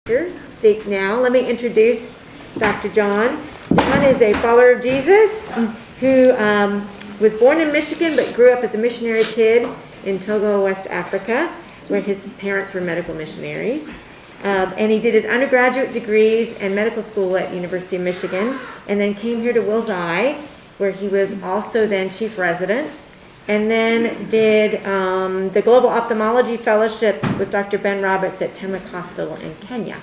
speak now. Let me introduce Dr. John. John is a follower of Jesus who was born in Michigan but grew up as a missionary kid in Togo, West Africa, where his parents were medical missionaries. And he did his undergraduate degrees and medical school at University of Michigan, and then came here to Wills Eye, where he was also then chief resident, and then did the Global Ophthalmology Fellowship with Dr. Ben Roberts at Tenwek Hospital in Kenya.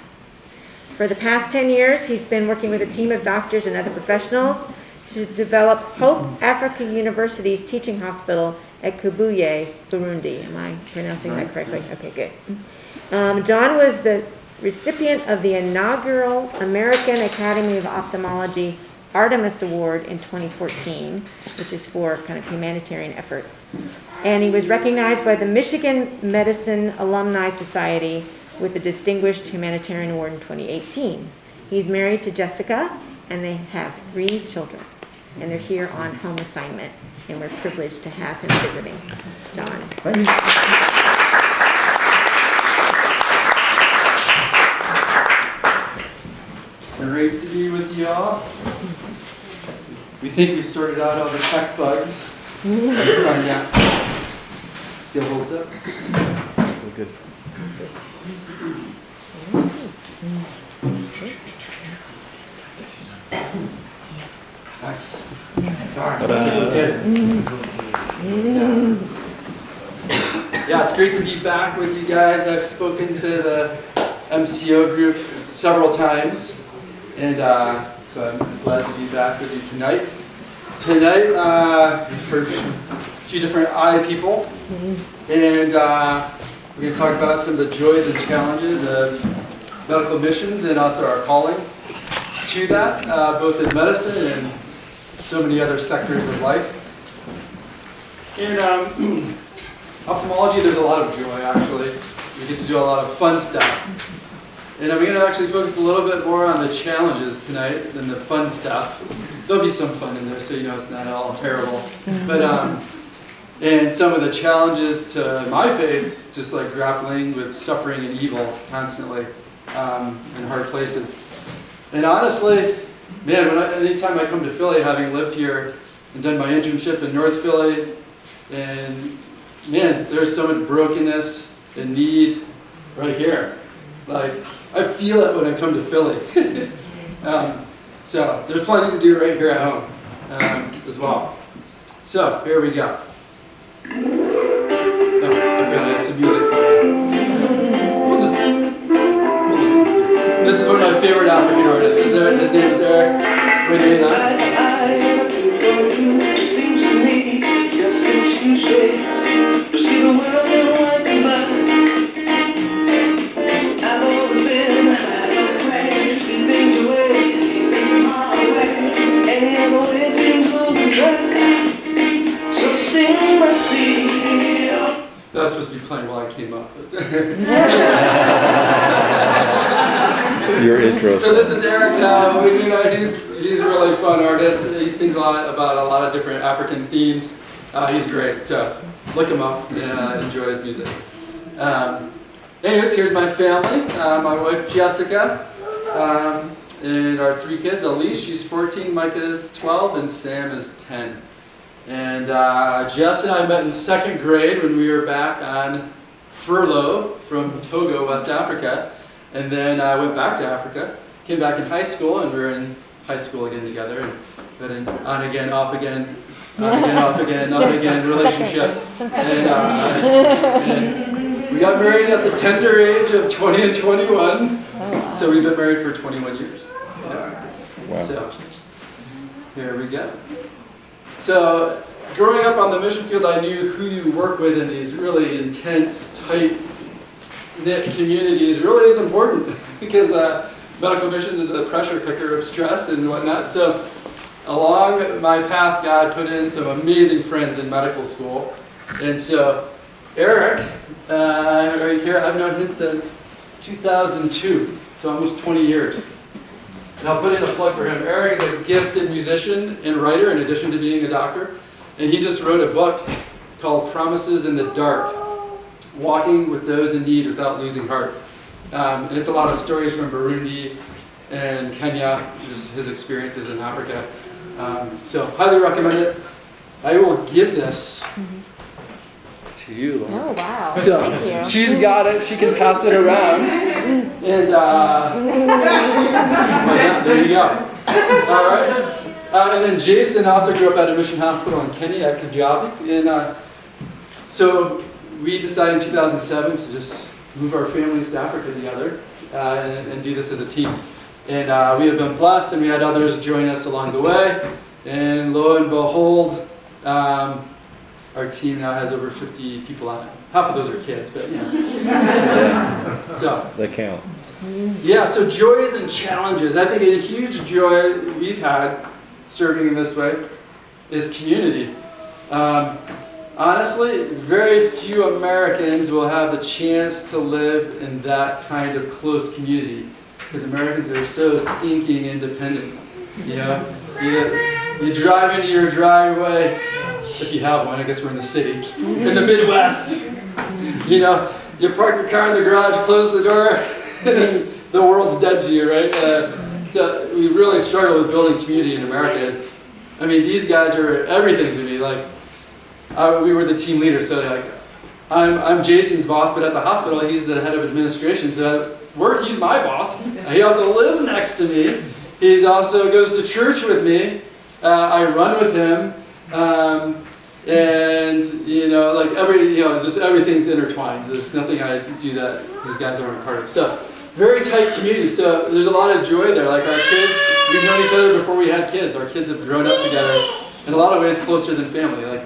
For the past 10 years, he's been working with a team of doctors and other professionals to develop Hope Africa University's teaching hospital at Kibuye, Burundi. Am I pronouncing that correctly? Okay, good. John was the recipient of the inaugural American Academy of Ophthalmology Artemis Award in 2014, which is for kind of humanitarian efforts. And he was recognized by the Michigan Medicine Alumni Society with the Distinguished Humanitarian Award in 2018. He's married to Jessica, and they have 3 children. And they're here on home assignment, and we're privileged to have him visiting. John. It's great to be with you all. We think we sorted out all the tech bugs. Find out. Still holds up. We're good. Nice. Yeah, it's great to be back with you guys. I've spoken to the MCO group several times, and so I'm glad to be back with you tonight. Tonight, for a few different eye people, and we're going to talk about some of the joys and challenges of medical missions and also our calling to that, both in medicine and so many other sectors of life. In ophthalmology, there's a lot of joy, actually. We get to do a lot of fun stuff. And I'm going to actually focus a little bit more on the challenges tonight than the fun stuff. There'll be some fun in there, so you know it's not all terrible. But and some of the challenges to my faith, just like grappling with suffering and evil constantly in hard places. And honestly, man, anytime I come to Philly, having lived here and done my internship in North Philly, and man, there's so much brokenness and need right here. Like, I feel it when I come to Philly. So there's plenty to do right here at home as well. So here we go. Oh, I forgot I had some music for you. We'll listen to it. This is one of my favorite African artists. His name is Eric. Wait, it seems to me just in 2 shades. You see the world in white and black. I've always been high, see things away, any other way seems losing track. So sing my sea. That was supposed to be playing while I came up. Your intro. So this is Eric. He's a really fun artist. He sings about a lot of different African themes. He's great. So look him up and enjoy his music. Anyways, here's my family. My wife Jessica, and our 3 kids. Elise, she's 14. Micah is 12, and Sam is 10. And Jess and I met in 2nd grade when we were back on furlough from Togo, West Africa. And then I went back to Africa, came back in high school, and we were in high school again together, and got an on again, off again, on again, off again, on again relationship. And we got married at the tender age of 20 and 21. So we've been married for 21 years. Yeah. Wow. So here we go. So growing up on the mission field, I knew who you work with in these really intense, tight-knit communities really is important because medical missions is a pressure cooker of stress and whatnot. So along my path, God put in some amazing friends in medical school. And so Eric, right here, I've known him since 2002, so almost 20 years. And I'll put in a plug for him. Eric is a gifted musician and writer in addition to being a doctor. And he just wrote a book called Promises in the Dark, Walking with Those in Need Without Losing Heart. And it's a lot of stories from Burundi and Kenya, just his experiences in Africa. So highly recommend it. I will give this to you, Lauren. Oh, wow. So Thank you. she's got it. She can pass it around. And well, yeah, there you go. All right. And then Jason also grew up at a mission hospital in Kenya at Kajabi. And so we decided in 2007 to just move our families to Africa together and do this as a team. And we have been blessed, and we had others join us along the way. And lo and behold, our team now has over 50 people on it. Half of those are kids, but you know. So They count. yeah, so joys and challenges. I think a huge joy we've had serving in this way is community. Honestly, very few Americans will have the chance to live in that kind of close community because Americans are so stinking independent. You know, you drive into your driveway, if you have one, I guess we're in the city, in the Midwest. You know, you park your car in the garage, close the door, and the world's dead to you, right? So we really struggle with building community in America. I mean, these guys are everything to me. Like, we were the team leader, so like, I'm Jason's boss, but at the hospital, he's the head of administration. So at work, he's my boss. He also lives next to me. He also goes to church with me. I run with him. And you know, like just everything's intertwined. There's nothing I do that these guys aren't a part of. So very tight community. So there's a lot of joy there. Like our kids, we've known each other before we had kids. Our kids have grown up together in a lot of ways closer than family. Like,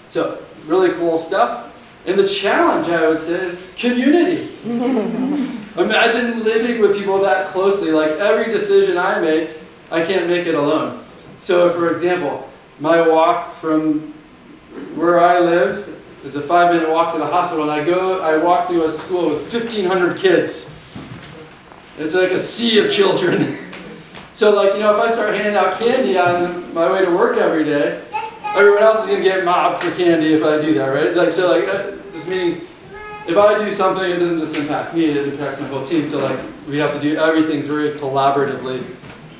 so really cool stuff. And the challenge, I would say, is community. Imagine living with people that closely. Like every decision I make, I can't make it alone. So for example, my walk from where I live is a 5-minute walk to the hospital, and I walk through a school with 1,500 kids. It's like a sea of children. So like, you know, if I start handing out candy on my way to work every day, everyone else is gonna get mobbed for candy if I do that, right? Like, so like, just meaning, if I do something, it doesn't just impact me, it impacts my whole team. So like, we have to do everything's very collaboratively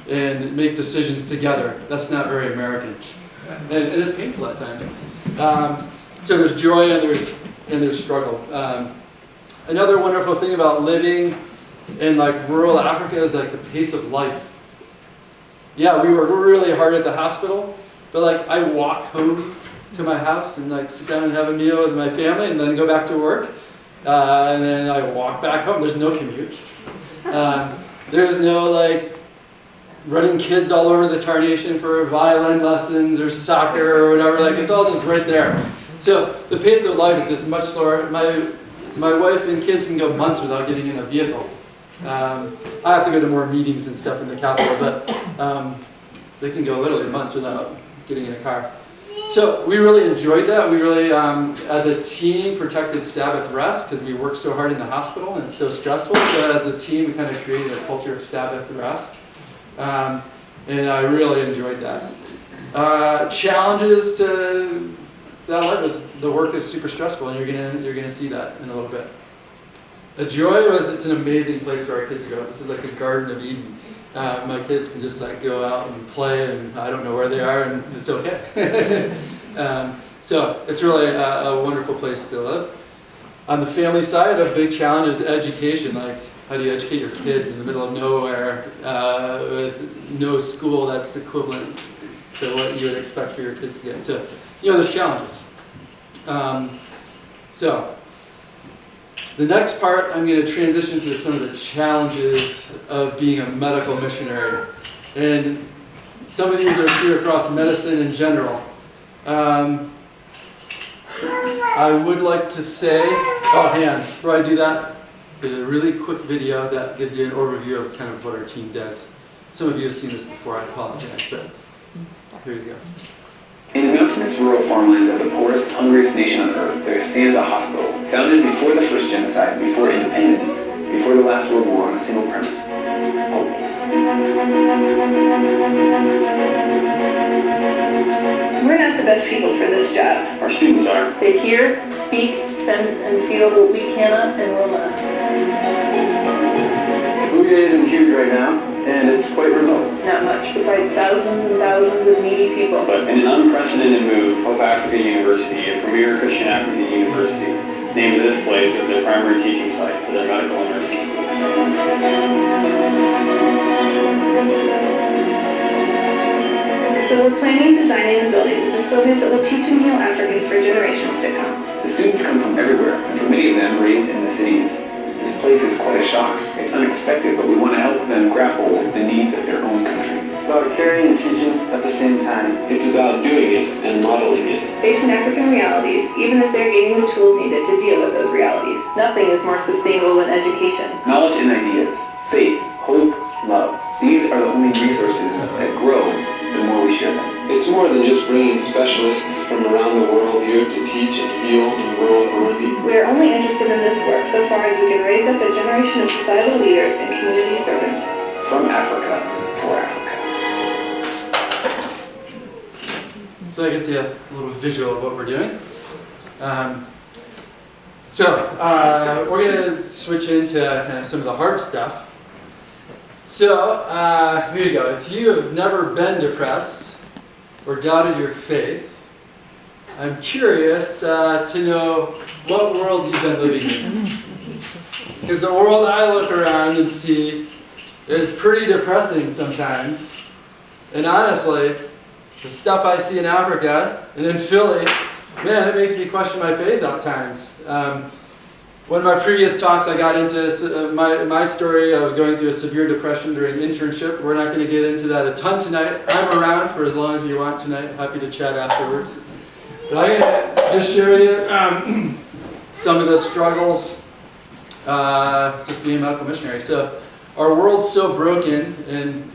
and make decisions together. That's not very American. And it's painful at times. So there's joy and there's struggle. Another wonderful thing about living in like rural Africa is like the pace of life. Yeah, we were really hard at the hospital, but like I walk home to my house and like sit down and have a meal with my family and then go back to work. And then I walk back home. There's no commute. There's no like running kids all over the tarnation for violin lessons or soccer or whatever. Like it's all just right there. So the pace of life is just much slower. My wife and kids can go months without getting in a vehicle. I have to go to more meetings and stuff in the capital, but they can go literally months without getting in a car. So we really enjoyed that. We really, as a team, protected Sabbath rest because we worked so hard in the hospital and it's so stressful. So as a team, we kind of created a culture of Sabbath rest. And I really enjoyed that. Challenges to that life is the work is super stressful, and you're gonna see that in a little bit. A joy was it's an amazing place for our kids to go. This is like a Garden of Eden. My kids can just like go out and play, and I don't know where they are, and it's okay. So it's really a wonderful place to live. On the family side, a big challenge is education. Like, how do you educate your kids in the middle of nowhere with no school that's equivalent to what you would expect for your kids to get? So, you know, there's challenges. So, the next part, I'm going to transition to some of the challenges of being a medical missionary. And some of these are true across medicine in general. I would like to say, hang on, before I do that, there's a really quick video that gives you an overview of kind of what our team does. Some of you have seen this before, I apologize, but here you go. In the mountainous rural farmlands of the poorest, hungriest nation on earth, there stands a hospital, founded before the first genocide, before independence, before the last World War, on a single premise: hope. We're not the best people for this job. Our students are. They hear, speak, sense, and feel what we cannot and will not. Kabuya isn't huge right now, and it's quite remote. Not much, besides thousands and thousands of needy people. But in an unprecedented move, Hope Africa University, a premier Christian African university, named this place as their primary teaching site for their medical and nursing schools. So we're planning and designing and building facilities that will teach and heal Africans for generations to come. The students come from everywhere, and for many of them raised in the cities. This place is quite a shock. It's unexpected, but we want to help them grapple with the needs of their own country. It's about caring and teaching at the same time. It's about doing it and modeling it. Facing African realities, even as they're gaining the tools needed to deal with those realities. Nothing is more sustainable than education. Knowledge and ideas, faith, hope, love. These are the only resources that grow the more we share them. It's more than just bringing specialists from around the world here to teach and heal in rural Burundi. We are only interested in this work so far as we can raise up a generation of societal leaders and community servants. From Africa, for Africa. So that gets you a little visual of what we're doing. We're going to switch into kind of some of the hard stuff. So, here you go. If you have never been depressed or doubted your faith, I'm curious to know what world you've been living in. Because the world I look around and see is pretty depressing sometimes. And honestly, the stuff I see in Africa and in Philly, man, it makes me question my faith at times. One of my previous talks, I got into my story of going through a severe depression during internship. We're not going to get into that a ton tonight. I'm around for as long as you want tonight. Happy to chat afterwards. But I'm going to just share with you some of the struggles just being a medical missionary. So our world's so broken, and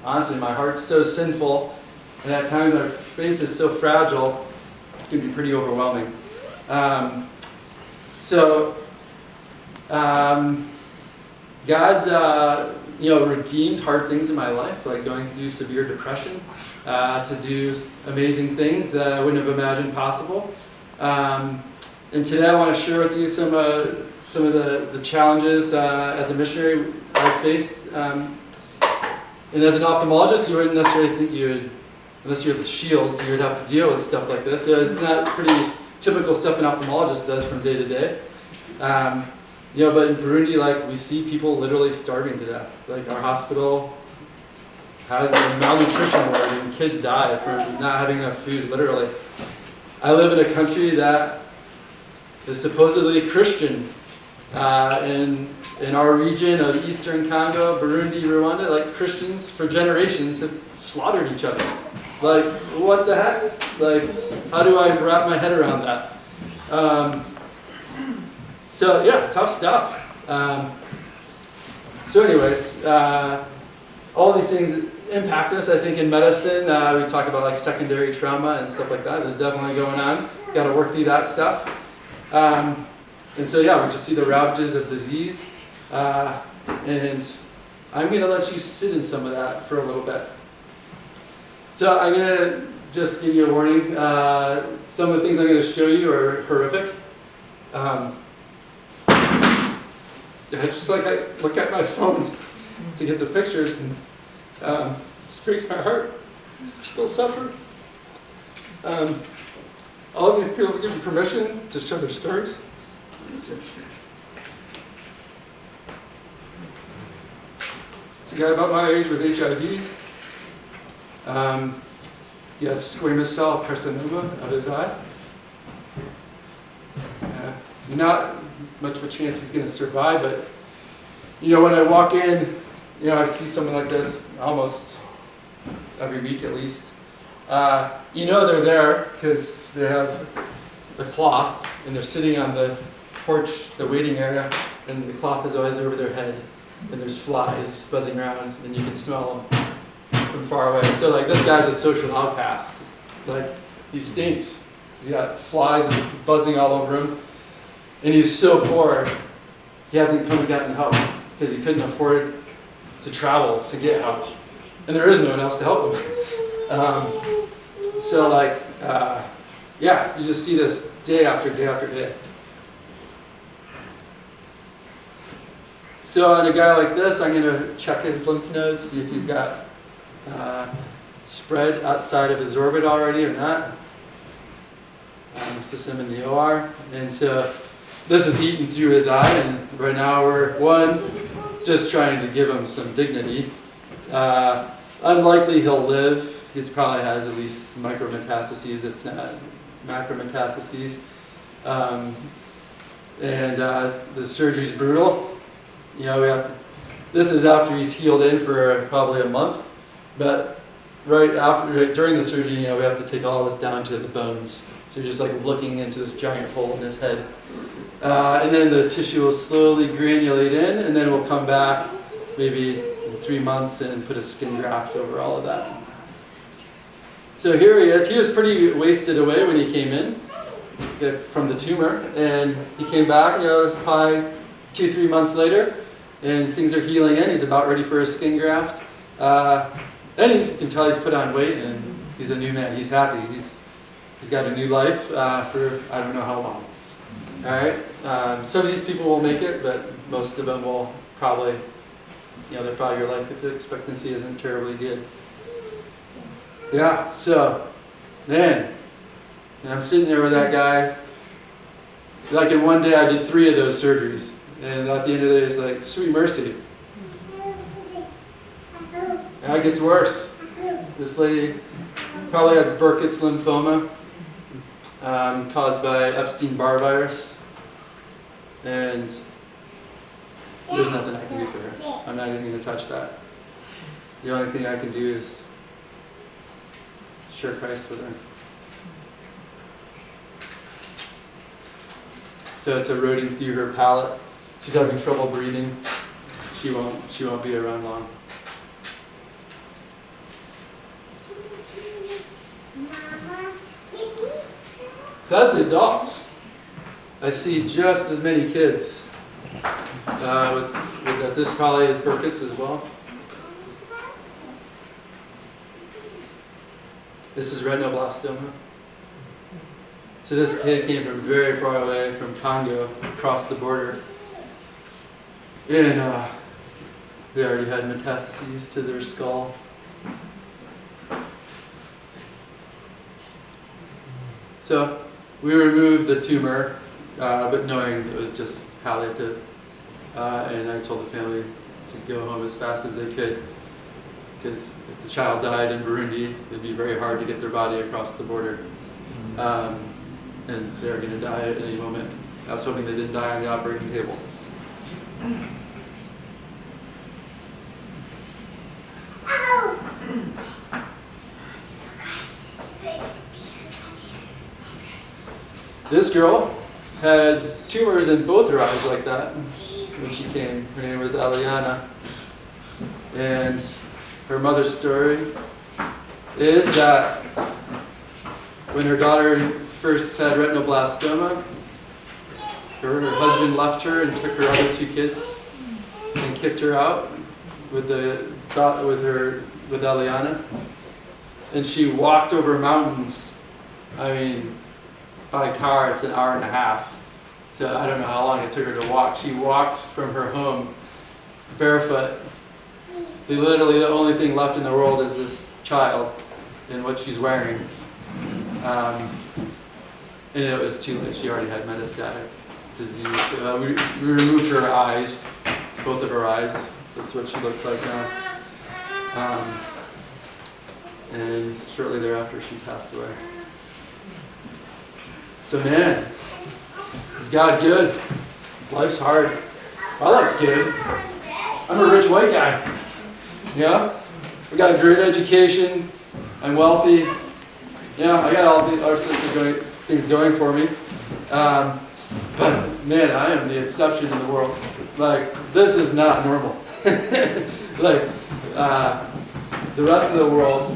honestly, my heart's so sinful, and at times our faith is so fragile, it can be pretty overwhelming. God's redeemed hard things in my life, like going through severe depression, to do amazing things that I wouldn't have imagined possible. And today I want to share with you some of the challenges as a missionary I face. And as an ophthalmologist, you wouldn't necessarily think you would, unless you have the shields, you would have to deal with stuff like this. So it's not pretty typical stuff an ophthalmologist does from day to day. But in Burundi, we see people literally starving to death. Like, our hospital has a malnutrition ward and kids die from not having enough food, literally. I live in a country that is supposedly Christian. In our region of Eastern Congo, Burundi, Rwanda, Christians for generations have slaughtered each other. What the heck? How do I wrap my head around that? Tough stuff. All these things impact us, I think, in medicine. We talk about secondary trauma and stuff like that. There's definitely going on. Got to work through that stuff. We just see the ravages of disease. And I'm going to let you sit in some of that for a little bit. So I'm going to just give you a warning. Some of the things I'm going to show you are horrific. I look at my phone to get the pictures, and it just breaks my heart. These people suffer. All of these people were given permission to share their stories. It's a guy about my age with HIV. He has squamous cell carcinoma of his eye. Not much of a chance he's going to survive, but when I walk in, I see someone like this almost every week at least. They're there because they have the cloth and they're sitting on the porch, the waiting area, and the cloth is always over their head, and there's flies buzzing around, and you can smell them from far away. So this guy's a social outcast. He stinks. He's got flies buzzing all over him. And he's so poor, he hasn't come and gotten help because he couldn't afford to travel to get help. And there is no one else to help him. You just see this day after day after day. So on a guy like this, I'm going to check his lymph nodes, see if he's got spread outside of his orbit already or not. This is him in the OR. And so this is eating through his eye, and right now we're, just trying to give him some dignity. Unlikely he'll live. He probably has at least micrometastases, if not macrometastases. The surgery's brutal. We have to, this is after he's healed in for probably a month, but during the surgery, we have to take all this down to the bones. So you're just like looking into this giant hole in his head. And then the tissue will slowly granulate in, and then we'll come back maybe in 3 months and put a skin graft over all of that. So here he is. He was pretty wasted away when he came in from the tumor, and he came back, it's probably 2-3 months later, and things are healing in. He's about ready for a skin graft. And you can tell he's put on weight, and he's a new man. He's happy. He's got a new life for I don't know how long. All right. Some of these people will make it, but most of them will probably, their 5-year life expectancy isn't terribly good. Yeah. So, man, and I'm sitting there with that guy. Like in one day, I did 3 of those surgeries, and at the end of the day, it's like, sweet mercy. Now it gets worse. This lady probably has Burkitt's lymphoma caused by Epstein-Barr virus, and there's nothing I can do for her. I'm not even going to touch that. The only thing I can do is share Christ with her. So it's eroding through her palate. She's having trouble breathing. She won't be around long. So that's the adults. I see just as many kids. This probably is Burkitt's as well. This is retinoblastoma. So this kid came from very far away, from Congo, across the border. And they already had metastases to their skull. So we removed the tumor, but knowing it was just palliative. And I told the family to go home as fast as they could, because if the child died in Burundi, it'd be very hard to get their body across the border. And they're going to die at any moment. I was hoping they didn't die on the operating table. This girl had tumors in both her eyes like that when she came. Her name was Aliana. And her mother's story is that when her daughter first had retinoblastoma, her husband left her and took her other 2 kids and kicked her out with Aliana. And she walked over mountains. I mean, by car, it's an hour and a half. So I don't know how long it took her to walk. She walked from her home barefoot. Literally, the only thing left in the world is this child and what she's wearing. And it was too late. She already had metastatic disease. So we removed her eyes, both of her eyes. That's what she looks like now. And shortly thereafter, she passed away. So man, is God good? Life's hard. My life's good. I'm a rich white guy. I got a great education. I'm wealthy. I got all sorts of things going for me. But man, I am the exception in the world. Like, this is not normal. Like, the rest of the world,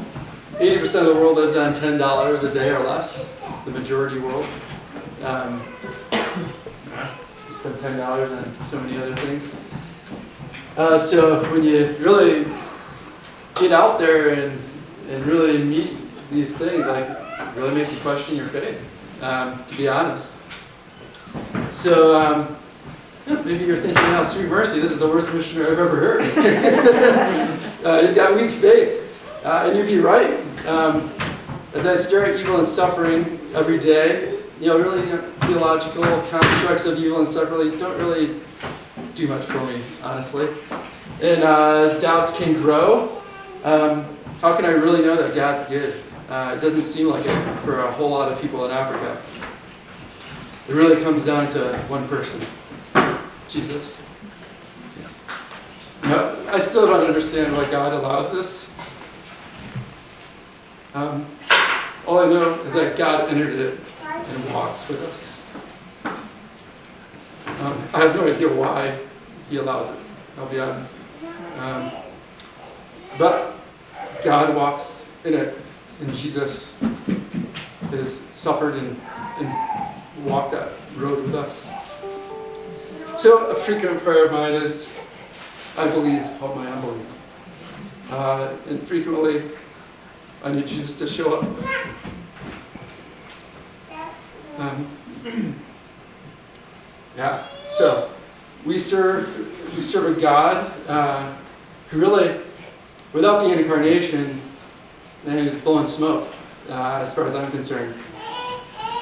80% of the world lives on $10 a day or less. The majority world. Spend $10 on so many other things. So when you really get out there and really meet these things, like, it really makes you question your faith, to be honest. So Maybe you're thinking, oh, sweet mercy, this is the worst missionary I've ever heard. He's got weak faith. And you'd be right. As I stare at evil and suffering every day, theological constructs of evil and suffering don't really do much for me, honestly. And doubts can grow. How can I really know that God's good? It doesn't seem like it for a whole lot of people in Africa. It really comes down to one person, Jesus. I still don't understand why God allows this. All I know is that God entered it and walks with us. I have no idea why He allows it, I'll be honest. But God walks in it, and Jesus has suffered and walked that road with us. So a frequent prayer of mine is, I believe, help my unbelief. And frequently, I need Jesus to show up. So we serve a God who really, without the incarnation, is blowing smoke, as far as I'm concerned.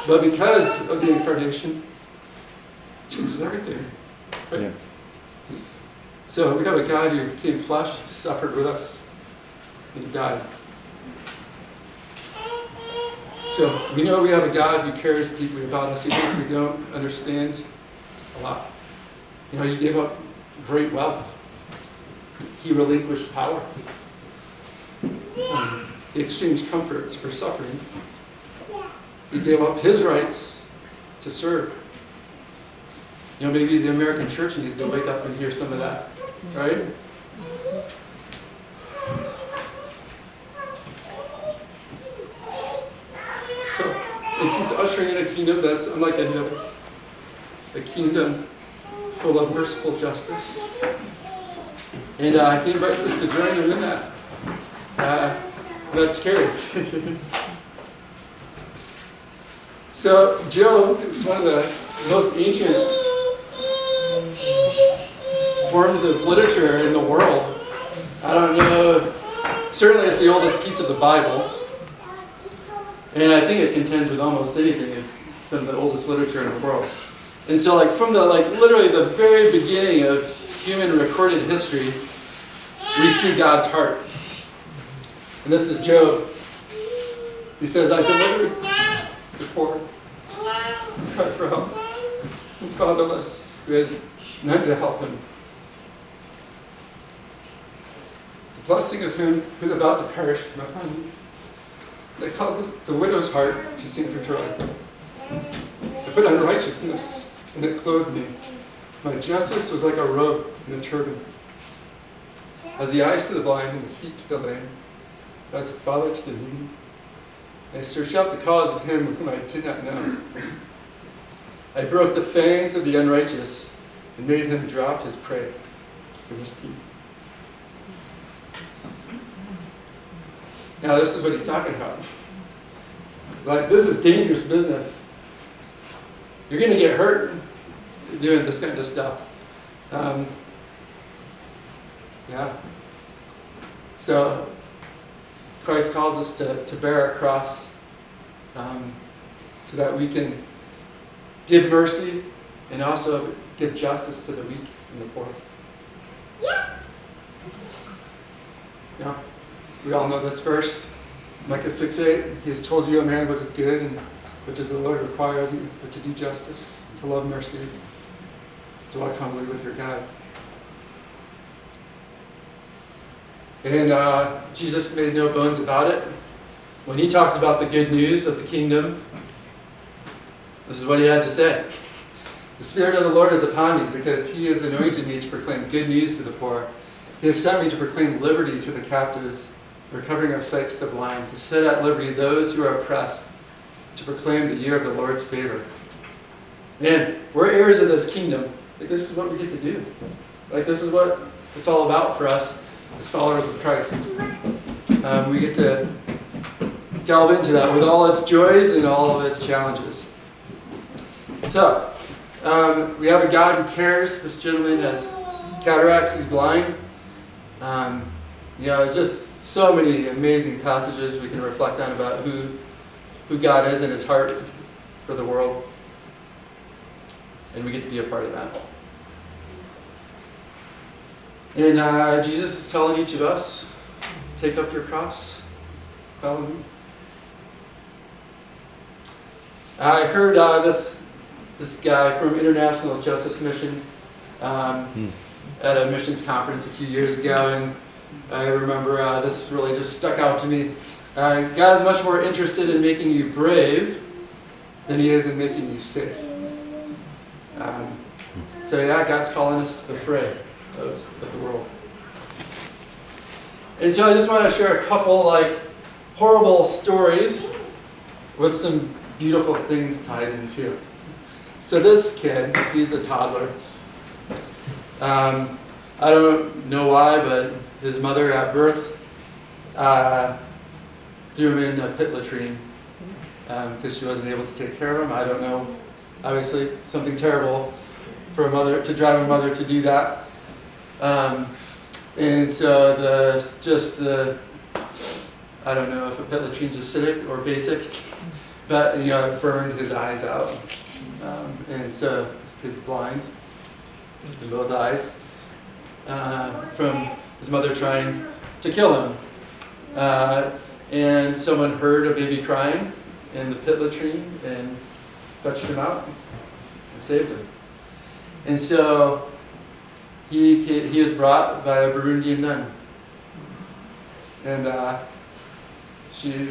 But because of the incarnation, it changes everything. Right? Yeah. So we have a God who became flesh, suffered with us, and He died. So we know we have a God who cares deeply about us, even if we don't understand a lot. He gave up great wealth. He relinquished power. He exchanged comforts for suffering. He gave up His rights to serve. Maybe the American church needs to wake up and hear some of that, right? And He's ushering in a kingdom that's unlike any other. A kingdom full of merciful justice. And He invites us to join Him in that. That's scary. So Job is one of the most ancient forms of literature in the world. I don't know, certainly it's the oldest piece of the Bible. And I think it contends with almost anything as some of the oldest literature in the world. And so from literally the very beginning of human recorded history, we see God's heart. And this is Job. He says, I delivered the poor, who cried for help, and fatherless, who had none to help him. The blessing of him who is about to perish from upon me. They called this the widow's heart to sing for joy. They put on righteousness, and it clothed me. My justice was like a robe and a turban. As the eyes to the blind and the feet to the lame, as a father to the needy, I searched out the cause of him whom I did not know. I broke the fangs of the unrighteous and made him drop his prey from his teeth. Now this is what he's talking about. This is dangerous business. You're going to get hurt doing this kind of stuff. So Christ calls us to bear our cross so that we can give mercy and also give justice to the weak and the poor. Yeah. We all know this verse, Micah 6:8. He has told you, a man, what is good, and what does the Lord require of you, but to do justice, to love mercy, to walk humbly with your God. And Jesus made no bones about it. When He talks about the good news of the kingdom, this is what He had to say. The Spirit of the Lord is upon me, because He has anointed me to proclaim good news to the poor. He has sent me to proclaim liberty to the captives, recovering of sight to the blind, to set at liberty those who are oppressed, to proclaim the year of the Lord's favor. Man, we're heirs of this kingdom. This is what we get to do. This is what it's all about for us as followers of Christ. We get to delve into that with all its joys and all of its challenges. So, We have a God who cares. This gentleman has cataracts. He's blind. Just so many amazing passages we can reflect on about who God is and his heart for the world. And we get to be a part of that. And Jesus is telling each of us, take up your cross, follow me. I heard this guy from International Justice Mission at a missions conference a few years ago, and I remember this really just stuck out to me. God is much more interested in making you brave than he is in making you safe. God's calling us to the fray of the world. And so I just want to share a couple horrible stories with some beautiful things tied in too. So this kid, he's a toddler. I don't know why, but his mother at birth threw him in a pit latrine because she wasn't able to take care of him. I don't know. Obviously, something terrible for a mother to drive a mother to do that. And so I don't know if a pit latrine's acidic or basic, but it burned his eyes out. And so this kid's blind in both eyes from his mother trying to kill him. And someone heard a baby crying in the pit latrine and fetched him out and saved him. And so he was brought by a Burundian nun. And she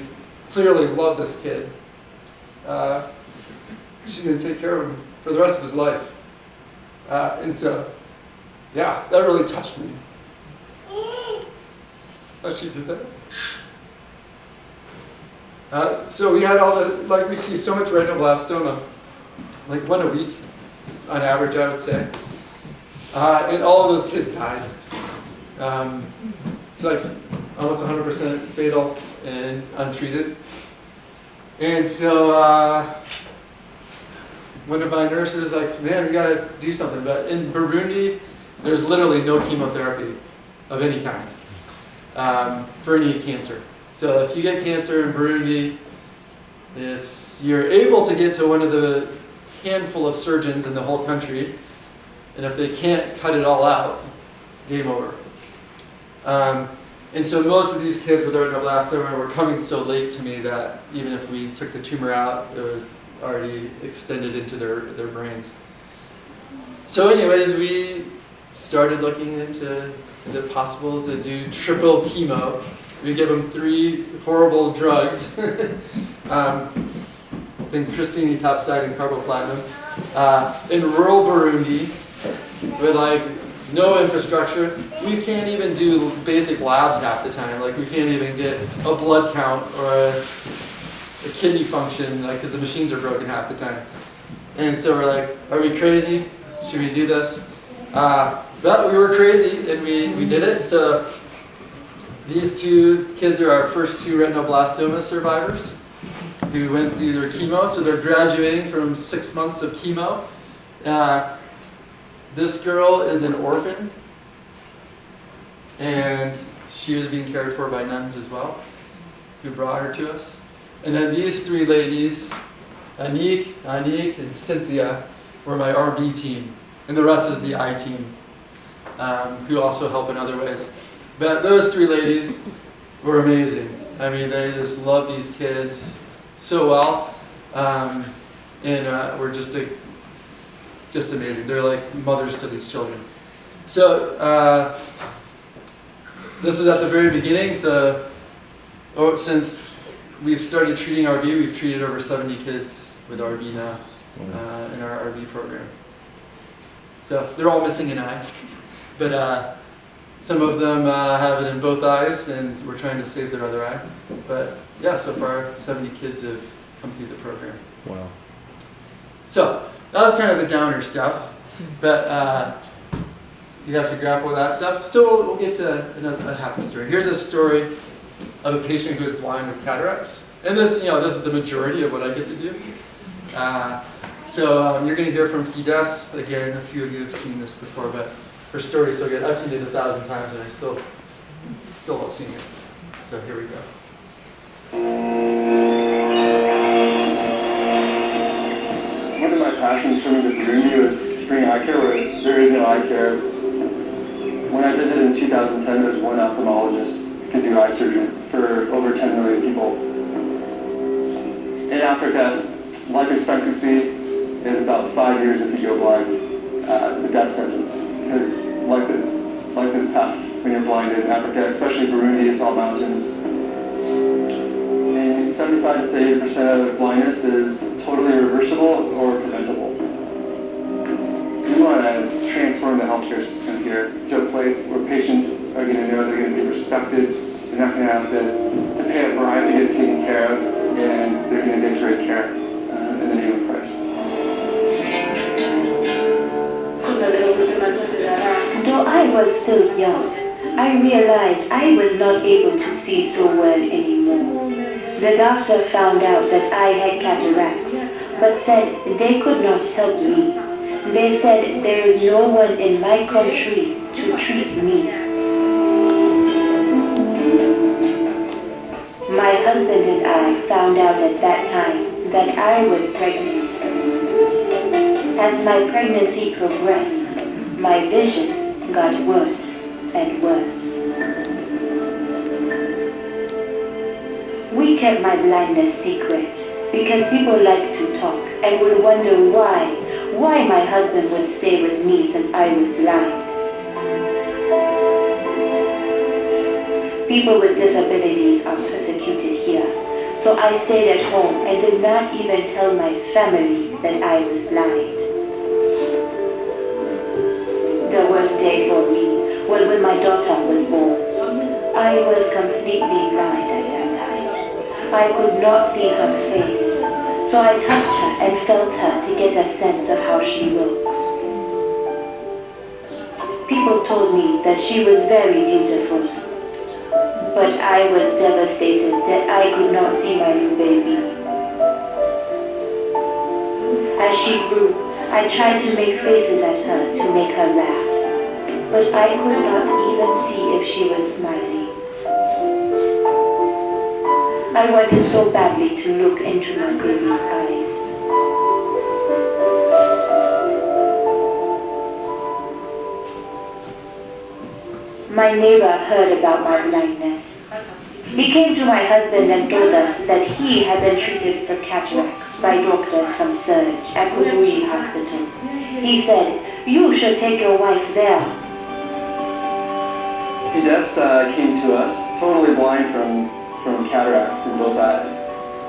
clearly loved this kid. She's going to take care of him for the rest of his life. And so, that really touched me. How she did that. So we had all we see so much retinoblastoma, one a week on average, I would say. And all of those kids died. It's almost 100% fatal and untreated. And so one of my nurses was like, man, we got to do something. But in Burundi, there's literally no chemotherapy of any kind for any cancer. So if you get cancer in Burundi, if you're able to get to one of the handful of surgeons in the whole country, and if they can't cut it all out, game over. And so most of these kids with retinoblastoma were coming so late to me that even if we took the tumor out, it was already extended into their brains. So anyways, we started looking into, is it possible to do triple chemo? We give them 3 horrible drugs, vincristine, and carboplatin, in rural Burundi with no infrastructure. We can't even do basic labs half the time. We can't even get a blood count or a kidney function, because the machines are broken half the time. And so we're like, are we crazy? Should we do this? But we were crazy, and we did it. So these 2 kids are our first 2 retinoblastoma survivors who went through their chemo. So they're graduating from 6 months of chemo. This girl is an orphan, and she was being cared for by nuns as well, who brought her to us. And then these 3 ladies, Anik, and Cynthia, were my RB team. And the rest is the I team, who also help in other ways. But those 3 ladies were amazing. I mean, they just love these kids so well. And were just amazing. They're like mothers to these children. So this is at the very beginning. So since we've started treating RB, we've treated over 70 kids with RB now in our RB program. So they're all missing an eye, but some of them have it in both eyes, and we're trying to save their other eye. But so far 70 kids have come through the program. Wow. So that was kind of the downer stuff, but you have to grapple with that stuff. So we'll get to a happy story. Here's a story of a patient who is blind with cataracts, and this is the majority of what I get to do. So you're going to hear from Fides. Again, a few of you have seen this before, but her story is so good. I've seen it 1,000 times and I still love seeing it. So here we go. One of my passions coming to Burundi was to bring eye care where there is no eye care. When I visited in 2010, there was one ophthalmologist who could do eye surgery for over 10 million people. In Africa, life expectancy is about 5 years if you go blind. It's a death sentence because life is tough when you're blind in Africa, especially Burundi. It's all mountains. And 75 to 80% of blindness is totally reversible or preventable. We want to transform the healthcare system here to a place where patients are going to know they're going to be respected. They're not going to have to pay a bribe to get taken care of, and they're going to get great care in the name of Christ. Though I was still young, I realized I was not able to see so well anymore. The doctor found out that I had cataracts, but said they could not help me. They said there is no one in my country to treat me. My husband and I found out at that time that I was pregnant. As my pregnancy progressed, my vision got worse and worse. We kept my blindness secret because people liked to talk and would wonder why my husband would stay with me since I was blind. People with disabilities are persecuted here, so I stayed at home and did not even tell my family that I was blind. The worst day for me was when my daughter was born. I was completely blind at that time. I could not see her face, so I touched her and felt her to get a sense of how she looks. People told me that she was very beautiful, but I was devastated that I could not see my new baby. As she grew, I tried to make faces at her to make her laugh, but I could not even see if she was smiling. I wanted so badly to look into my baby's eyes. My neighbor heard about my blindness. He came to my husband and told us that he had been treated for cataracts by doctors from Surge at Cropsey Hospital. He said, "You should take your wife there." Fides came to us totally blind from cataracts in both eyes.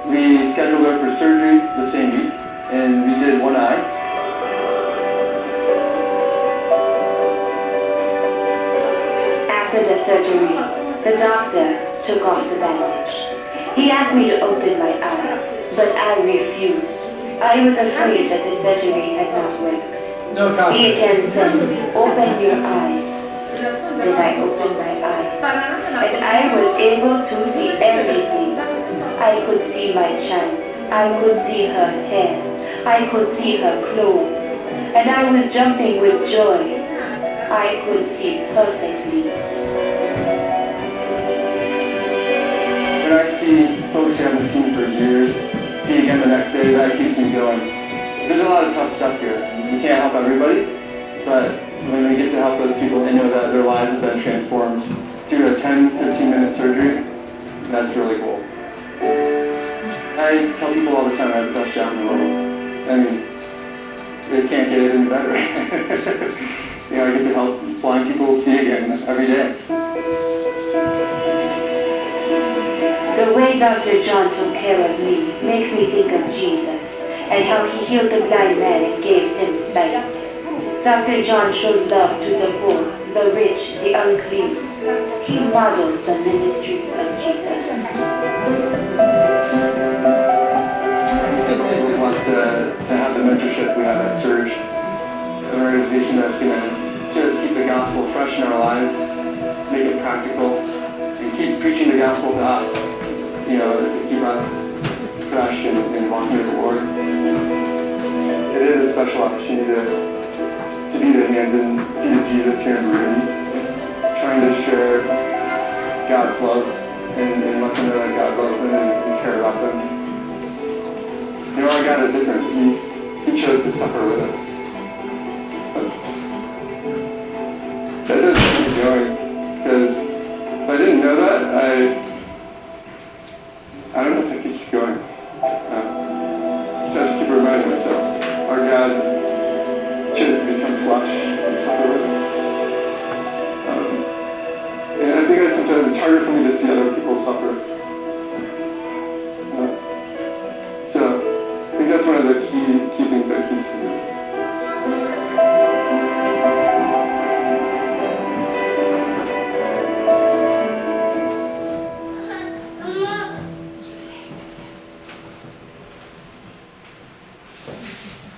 We scheduled her for surgery the same week, and we did one eye. After the surgery, the doctor took off the bandage. He asked me to open my eyes, but I refused. I was afraid that the surgery had not worked. No confidence. He again said, "Open your eyes." Then I opened my eyes, and I was able to see everything. I could see my child. I could see her hair. I could see her clothes. And I was jumping with joy. I could see perfectly. When I see folks who I haven't seen for years, see again the next day, that keeps me going. There's a lot of tough stuff here. We can't help everybody, but when we get to help those people and know that their lives have been transformed through a 10-15-minute surgery, that's really cool. I tell people all the time I have the best job in the world. I mean, they can't get it any better. I get to help blind people see again every day. The way Dr. John took care of me makes me think of Jesus and how he healed the blind man and gave him sight. Dr. John shows love to the poor, the rich, the unclean. He models the ministry of Jesus. He wants to have the mentorship we have at Surge, an organization that's going to just keep the gospel fresh in our lives, make it practical, and keep preaching the gospel to us, to keep us fresh and walking with the Lord. it is a special opportunity to be the hands and feet of Jesus here in Burundi, trying to share God's love and let them know that God loves them and care about them. You know, our God is different. He chose to suffer with us. But that doesn't keep me going, because if I didn't know that, I don't know if I could keep going. So I just keep reminding myself, our God chose to become flesh and suffer with us. And I think that sometimes it's harder for me to see other people suffer. So I think that's one of the key things that keeps me.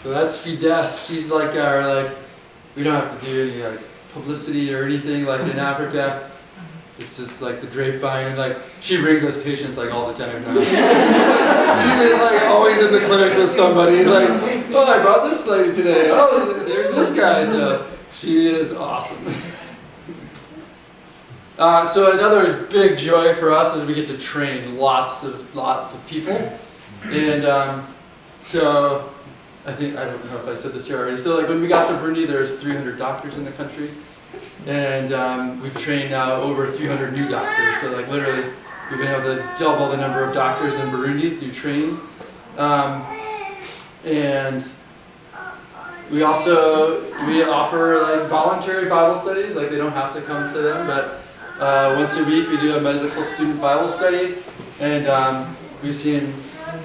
So that's Fides. She's like our we don't have to do any publicity or anything like in Africa. It's just like the grapevine, and she brings us patients all the time now. She's always in the clinic with somebody. Oh, I brought this lady today. Oh, there's this guy. So she is awesome. So another big joy for us is we get to train lots of people, and so I don't know if I said this here already. So when we got to Burundi, there's 300 doctors in the country. And we've trained now over 300 new doctors. So literally, we've been able to double the number of doctors in Burundi through training. And we offer voluntary Bible studies. They don't have to come to them, but once a week we do a medical student Bible study, and we've seen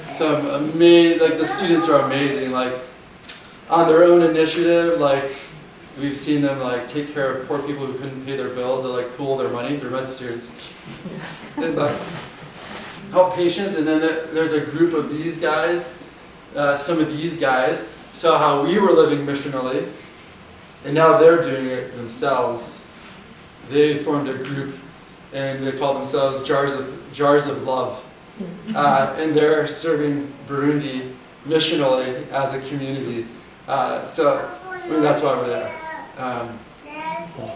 some amazing. The students are amazing. On their own initiative, we've seen them take care of poor people who couldn't pay their bills. They pool their money. They're med students. And help patients. And then there's a group of these guys. Some of these guys saw how we were living missionally, and now they're doing it themselves. They formed a group, and they call themselves Jars of Love, and they're serving Burundi missionally as a community. So that's why we're there.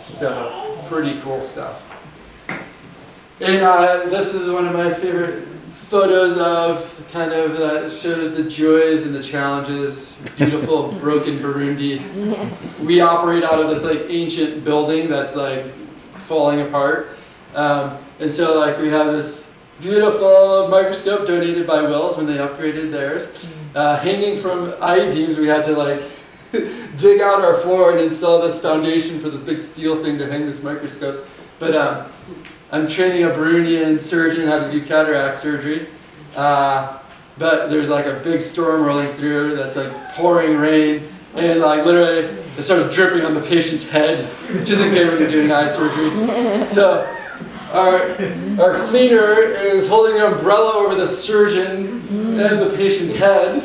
So pretty cool stuff. And this is one of my favorite photos of that shows the joys and the challenges. Beautiful broken Burundi. We operate out of this ancient building that's falling apart. And so we have this beautiful microscope donated by Wills when they upgraded theirs. Hanging from I-beams, we had to dig out our floor and install this foundation for this big steel thing to hang this microscope. But I'm training a Burundian surgeon how to do cataract surgery. But there's a big storm rolling through that's pouring rain, and literally it starts dripping on the patient's head, which isn't good when you're doing eye surgery. So our cleaner is holding an umbrella over the surgeon and the patient's head.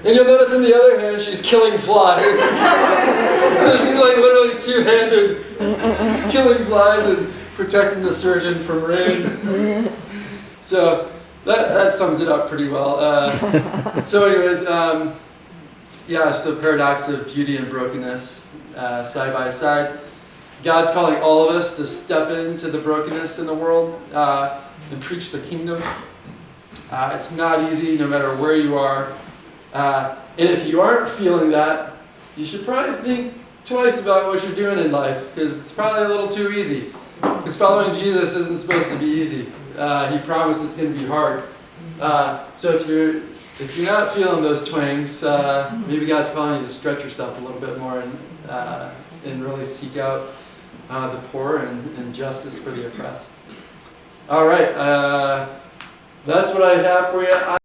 And you'll notice in the other hand, she's killing flies. So she's literally two-handed, killing flies and protecting the surgeon from rain. So that sums it up pretty well. So anyways, so paradox of beauty and brokenness, side by side. God's calling all of us to step into the brokenness in the world and preach the kingdom. It's not easy no matter where you are. And if you aren't feeling that, you should probably think twice about what you're doing in life, because it's probably a little too easy. Because following Jesus isn't supposed to be easy. He promised it's going to be hard. So if you're not feeling those twangs, maybe God's calling you to stretch yourself a little bit more and really seek out the poor and justice for the oppressed. All right, that's what I have for you.